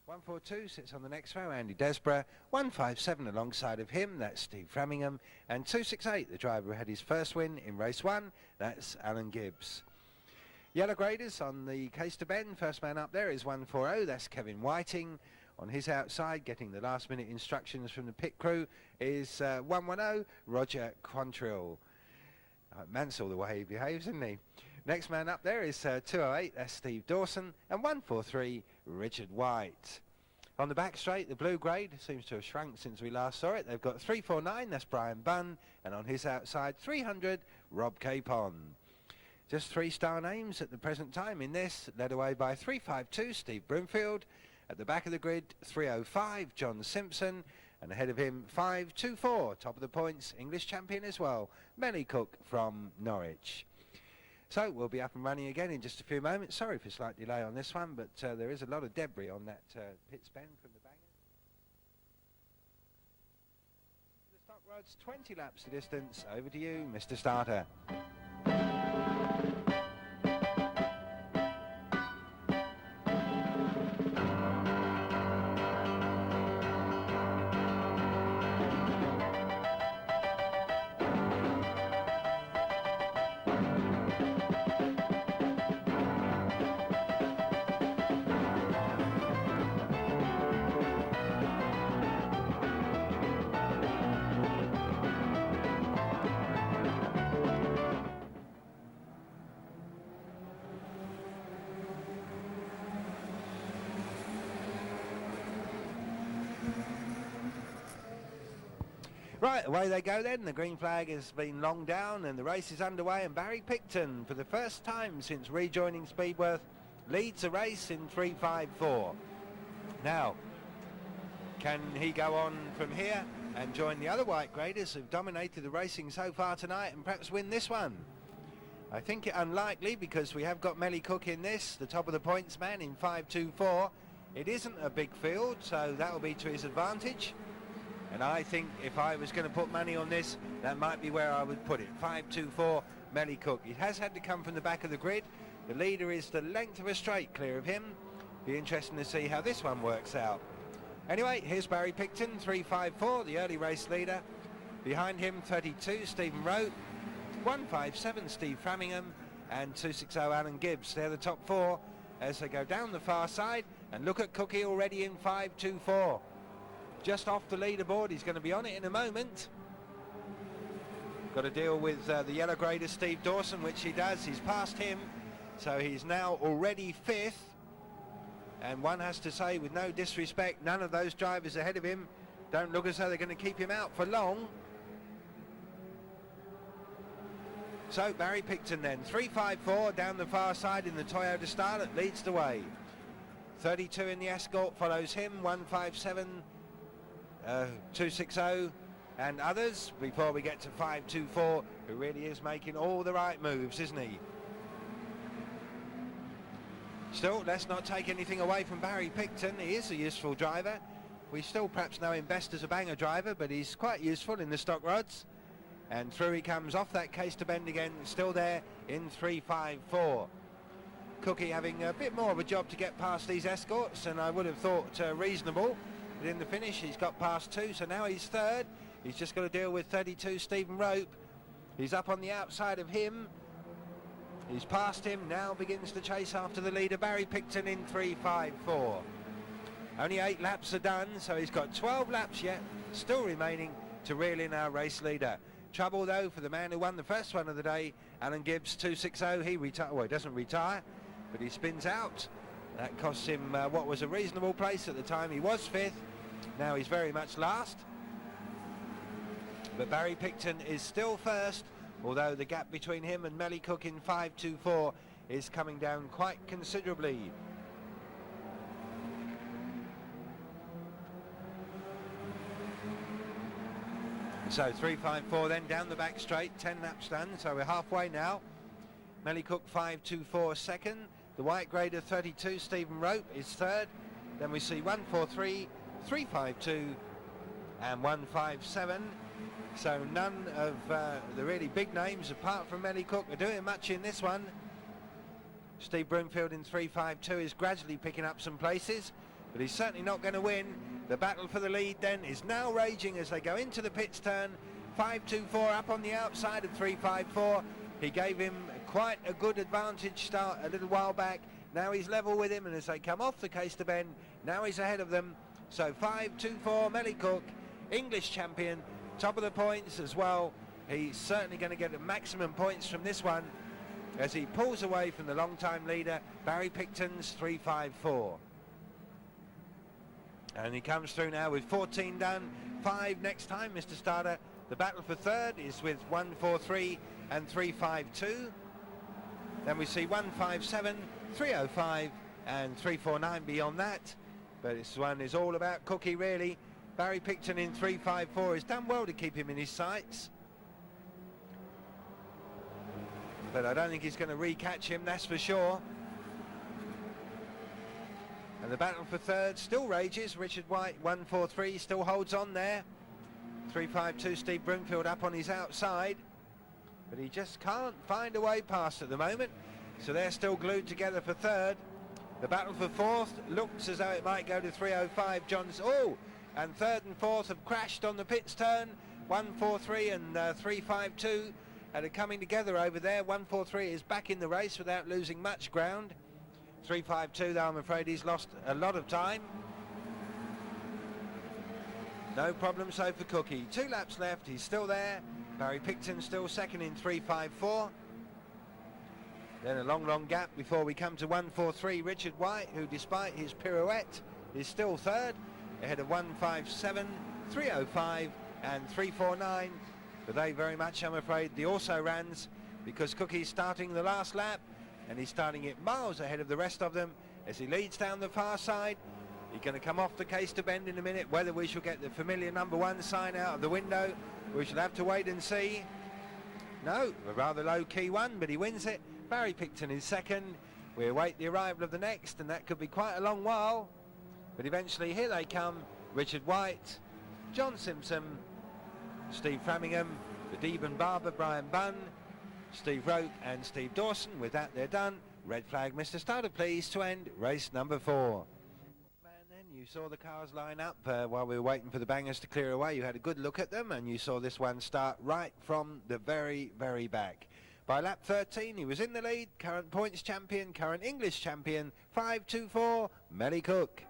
142 sits on the next row, Andy Desborough. 157 alongside of him, that's Steve Framingham. And 268, the driver who had his first win in race 1, that's Alan Gibbs. Yellow graders on the case to bend. First man up there is 140, that's Kevin Whiting. On his outside, getting the last minute instructions from the pit crew, is 110, Roger Quantrill. Mansell the way he behaves, isn't he? Next man up there is 208, that's Steve Dawson, and 143, Richard White. On the back straight, the blue grade seems to have shrunk since we last saw it. They've got 349, that's Brian Bunn, and on his outside, 300, Rob Capon. Just 3-star names at the present time in this, led away by 352, Steve Broomfield. At the back of the grid, 305, John Simpson, and ahead of him, 524, top of the points, English champion as well, Melly Cooke from Norwich. So we'll be up and running again in just a few moments. Sorry for a slight delay on this one, but there is a lot of debris on that pit span from the banger. The stock rods, 20 laps the distance. Over to you, Mr. Starter. Right, away they go then. The green flag has been long down and the race is underway, and Barry Picton, for the first time since rejoining Speedworth, leads the race in 3.54. Now, can he go on from here and join the other white graders who've dominated the racing so far tonight and perhaps win this one? I think it unlikely, because we have got Melly Cooke in this, the top of the points man, in 5.24. It isn't a big field, so that will be to his advantage. And I think if I was going to put money on this, that might be where I would put it. 5.24, Melly Cooke. It has had to come from the back of the grid. The leader is the length of a straight clear of him. Be interesting to see how this one works out. Anyway, here's Barry Picton, 3.54, the early race leader. Behind him, 32, Stephen Rote. 1.57, Steve Framingham. And 2.60, Alan Gibbs. They're the top four as they go down the far side. And look at Cookie already in 5.24. Just off the leaderboard. He's going to be on it in a moment. Got to deal with the yellow grader Steve Dawson, which he does. He's passed him, so he's now already 5th. And one has to say, with no disrespect, none of those drivers ahead of him don't look as though they're going to keep him out for long. So Barry Picton then, 3.54 down the far side in the Toyota Starlet, leads the way. 32 in the Escort follows him, 1.57. 2.60 and others before we get to 5.24, who really is making all the right moves, isn't he? Still, let's not take anything away from Barry Picton. He is a useful driver. We still perhaps know him best as a banger driver, but he's quite useful in the stock rods. And through he comes off that case to bend again, still there in 3.54. Cookie having a bit more of a job to get past these Escorts, and I would have thought reasonable. But in the finish, he's got past 2, so now he's 3rd. He's just got to deal with 32, Stephen Rope. He's up on the outside of him. He's passed him, now begins to chase after the leader, Barry Picton, in 3.54. Only 8 laps are done, so he's got 12 laps yet, still remaining to reel in our race leader. Trouble, though, for the man who won the first one of the day, Alan Gibbs, 2.60. He well, he doesn't retire, but he spins out. That costs him what was a reasonable place at the time. He was 5th. Now he's very much last. But Barry Picton is still first, although the gap between him and Melly Cooke in 5.24 is coming down quite considerably. So 3.54 then down the back straight, 10 laps done, so we're halfway now. Melly Cooke 5.24 second. The white grader 32, Stephen Rope, is 3rd. Then we see 1.43, 3.52 and 1.57. So none of the really big names, apart from Melly Cooke, are doing much in this one. Steve Broomfield in 3.52 is gradually picking up some places. but he's certainly not going to win. The battle for the lead then is now raging as they go into the pits turn. 5.24 up on the outside of 3.54. He gave him quite a good advantage start a little while back. Now he's level with him, and as they come off the Caister Bend, now he's ahead of them. So 5.24, Melly Cooke, English champion, top of the points as well. He's certainly going to get the maximum points from this one as he pulls away from the long-time leader, Barry Picton's 3.54. And he comes through now with 14 done, 5 next time, Mr. Starter. The battle for third is with 1.43 and 3.52. Then we see 1.57, 3.05 and 3.49 beyond that. But this one is all about Cookie, really. Barry Picton in 3.54 has done well to keep him in his sights. But I don't think he's going to re-catch him, that's for sure. And the battle for third still rages. Richard White, 1.43, still holds on there. 3.52, Steve Broomfield up on his outside. But he just can't find a way past at the moment. So they're still glued together for third. The battle for fourth looks as though it might go to 3.05. John's, and third and fourth have crashed on the pits turn. 1.43 and 3.52 are coming together over there. 1.43 is back in the race without losing much ground. 3.52 though, I'm afraid he's lost a lot of time. No problem so for Cookie. 2 laps left, he's still there. Barry Picton still second in 3.54. Then a long gap before we come to 1.43. Richard White, who despite his pirouette is still third, ahead of 1.57, 3.05 and 3.49. But they very much, I'm afraid, the also-rans, because Cookie's starting the last lap and he's starting it miles ahead of the rest of them as he leads down the far side. He's going to come off the Caister Bend in a minute. Whether we shall get the familiar number 1 sign out of the window, we shall have to wait and see. No, a rather low-key one, but he wins it. Barry Picton is second. We await the arrival of the next, and that could be quite a long while. But eventually, here they come. Richard White, John Simpson, Steve Framingham, the Deben Barber, Brian Bunn, Steve Roke and Steve Dawson. With that, they're done. Red flag, Mr. Starter, please, to end race number 4. You saw the cars line up while we were waiting for the bangers to clear away. You had a good look at them, and you saw this one start right from the very back. By lap 13, he was in the lead. Current points champion, current English champion, 5.24, Melly Cooke.